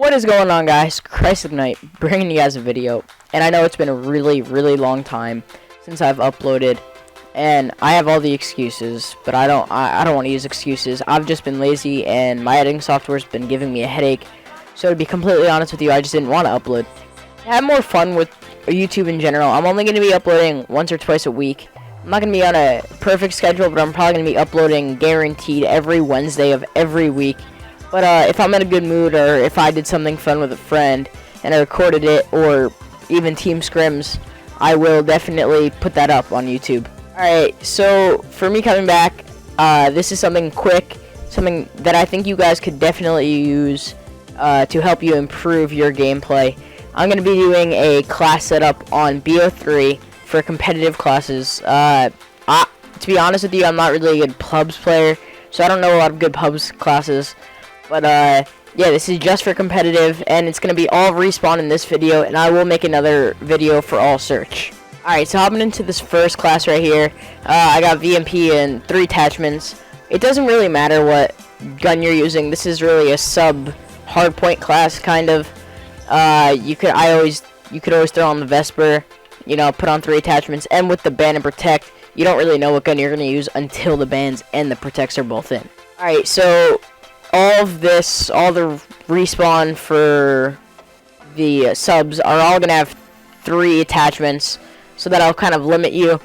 What is going on, guys? Christ Ignite bringing you guys a video, and I know it's been a really long time since I've uploaded, and I have all the excuses, but I don't want to use excuses. I've just been lazy, and my editing software's been giving me a headache. So to be completely honest with you, I just didn't want to upload. To have more fun with YouTube in general, I'm only going to be uploading once or twice a week. I'm not going to be on a perfect schedule, but I'm probably going to be uploading guaranteed every Wednesday of every week. But if I'm in a good mood, or if I did something fun with a friend and I recorded it, or even team scrims, I will definitely put that up on YouTube. Alright, so for me coming back, this is something quick, something that I think you guys could definitely use to help you improve your gameplay. I'm going to be doing a class setup on BO3 for competitive classes. To be honest with you, I'm not really a good pubs player, so I don't know a lot of good pubs classes. But, yeah, this is just for competitive, and it's going to be all respawn in this video, and I will make another video for all search. Alright, so hopping into this first class right here, I got VMP and 3 attachments. It doesn't really matter what gun you're using. This is really a sub hardpoint class, kind of. You could always throw on the Vesper, you know, put on 3 attachments, and with the band and protect, you don't really know what gun you're going to use until the bands and the protects are both in. Alright, so all the respawn for the subs are all going to have 3 attachments, so that'll kind of limit you,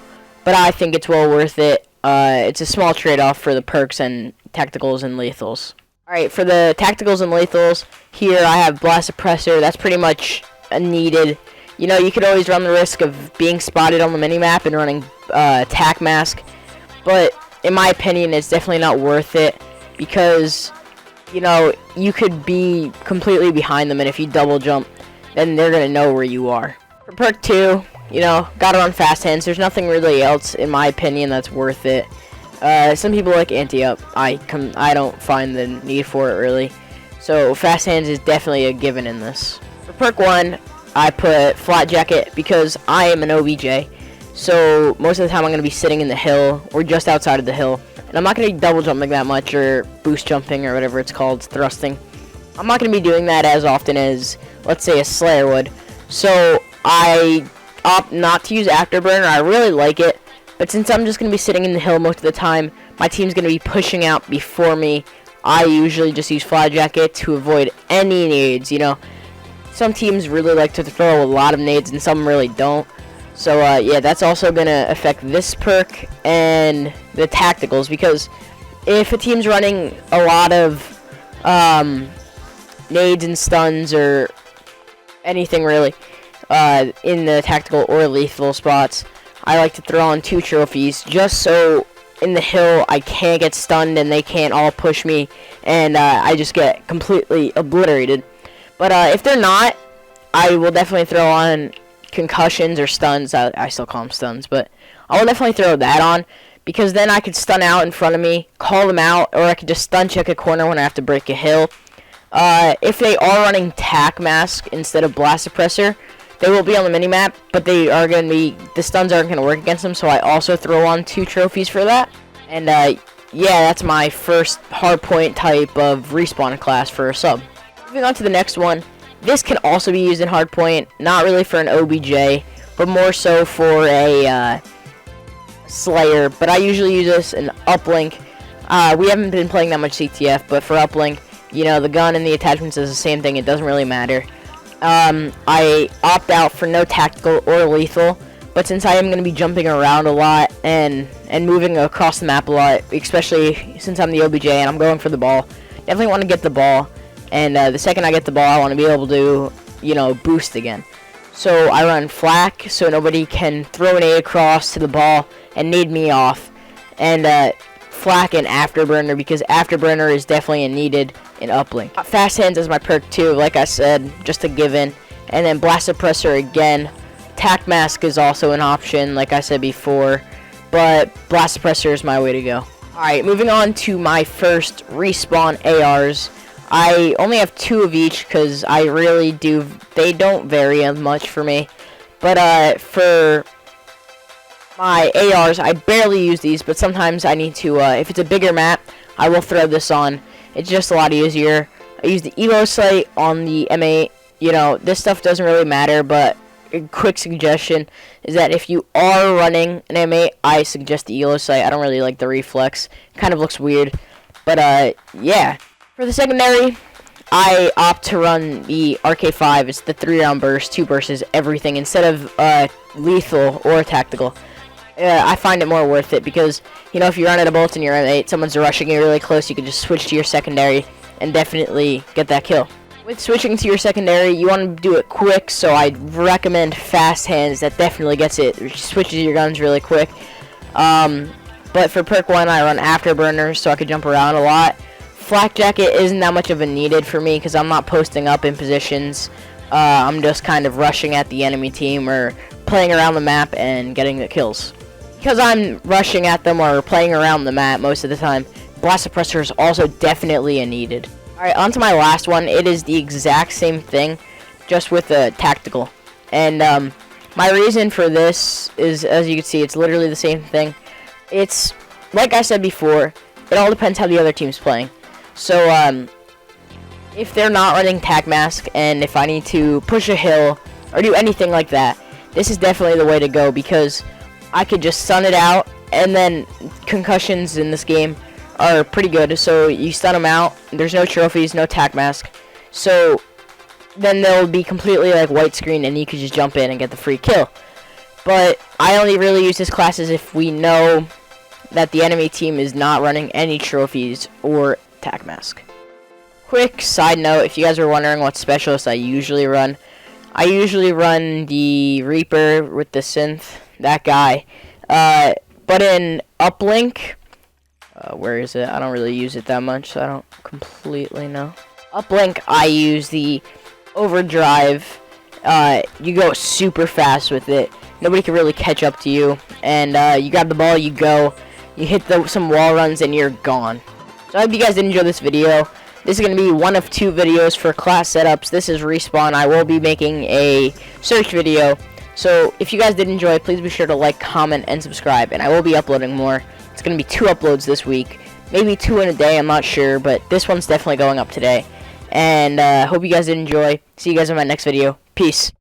but I think it's well worth it. It's a small trade-off for the perks and tacticals and lethals. Alright, for the tacticals and lethals, here I have blast suppressor. That's pretty much needed. You know, you could always run the risk of being spotted on the minimap and running tac mask, but in my opinion, it's definitely not worth it, because you know, you could be completely behind them, and if you double jump, then they're going to know where you are. For perk 2, you know, gotta run fast hands. There's nothing really else, in my opinion, that's worth it. Some people like anti-up. I don't find the need for it, really. So, fast hands is definitely a given in this. For perk 1, I put flat jacket, because I am an OBJ. So, most of the time I'm going to be sitting in the hill, or just outside of the hill. And I'm not going to be double jumping that much, or boost jumping, or whatever it's called, thrusting. I'm not going to be doing that as often as, let's say, a Slayer would. So, I opt not to use Afterburner. I really like it. But since I'm just going to be sitting in the hill most of the time, my team's going to be pushing out before me. I usually just use Flat Jacket to avoid any nades, you know. Some teams really like to throw a lot of nades, and some really don't. So, yeah, that's also going to affect this perk and the tacticals, because if a team's running a lot of nades and stuns or anything really in the tactical or lethal spots, I like to throw on 2 trophies just so in the hill I can't get stunned and they can't all push me, and I just get completely obliterated. But if they're not, I will definitely throw on concussions or stuns. I still call them stuns, but I will definitely throw that on, because then I could stun out in front of me, call them out, or I could just stun check a corner when I have to break a hill. If they are running tac mask instead of blast suppressor, they will be on the minimap, but they are going to be, the stuns aren't going to work against them, so I also throw on 2 trophies for that. And yeah, that's my first hardpoint type of respawn class for a sub. Moving on to the next one. This can also be used in hardpoint, not really for an OBJ, but more so for a Slayer. But I usually use this in uplink. We haven't been playing that much CTF, but for uplink, you know, the gun and the attachments is the same thing. It doesn't really matter. I opt out for no tactical or lethal, but since I am going to be jumping around a lot and moving across the map a lot, especially since I'm the OBJ and I'm going for the ball, definitely want to get the ball. And the second I get the ball, I want to be able to, you know, boost again. So I run flak, so nobody can throw an A across to the ball and nade me off. And flak and afterburner, because afterburner is definitely needed in uplink. Fast hands is my perk 2, like I said, just a given. And then blast suppressor again. Tac mask is also an option, like I said before. But blast suppressor is my way to go. Alright, moving on to my first respawn ARs. I only have 2 of each, because I really do, they don't vary much for me. But for my ARs, I barely use these, but sometimes I need to, if it's a bigger map, I will throw this on. It's just a lot easier. I use the Evo sight on the M8. You know, this stuff doesn't really matter, but a quick suggestion is that if you are running an M8, I suggest the Evo sight. I don't really like the reflex. It kind of looks weird. But, yeah. For the secondary, I opt to run the RK5. It's the 3-round burst, 2 bursts, everything, instead of lethal or tactical. I find it more worth it because, you know, if you run out of bullets in your M8, someone's rushing you really close, you can just switch to your secondary and definitely get that kill. With switching to your secondary, you want to do it quick, so I recommend fast hands. That definitely gets it. Switches your guns really quick. But for perk 1, I run afterburners so I could jump around a lot. Flak jacket isn't that much of a needed for me because I'm not posting up in positions. I'm just kind of rushing at the enemy team or playing around the map and getting the kills. Because I'm rushing at them or playing around the map most of the time, blast suppressor is also definitely a needed. Alright, on to my last one. It is the exact same thing, just with a tactical. And my reason for this is, as you can see, it's literally the same thing. It's, like I said before, it all depends how the other team's playing. So, if they're not running tac mask, and if I need to push a hill, or do anything like that, this is definitely the way to go, because I could just stun it out, and then concussions in this game are pretty good. So you stun them out, there's no trophies, no tac mask, so then they'll be completely like white screen and you could just jump in and get the free kill. But I only really use this class as if we know that the enemy team is not running any trophies or tac mask. Quick side note, if you guys were wondering what specialist I usually run the Reaper with the synth, that guy. But in uplink, where is it? I don't really use it that much, so I don't completely know. Uplink, I use the overdrive. You go super fast with it. Nobody can really catch up to you. And you grab the ball, you go. You hit some wall runs, and you're gone. So I hope you guys did enjoy this video. This is going to be one of 2 videos for class setups. This is Respawn. I will be making a search video. So if you guys did enjoy, please be sure to like, comment, and subscribe. And I will be uploading more. It's going to be 2 uploads this week. Maybe 2 in a day, I'm not sure. But this one's definitely going up today. And hope you guys did enjoy. See you guys in my next video. Peace.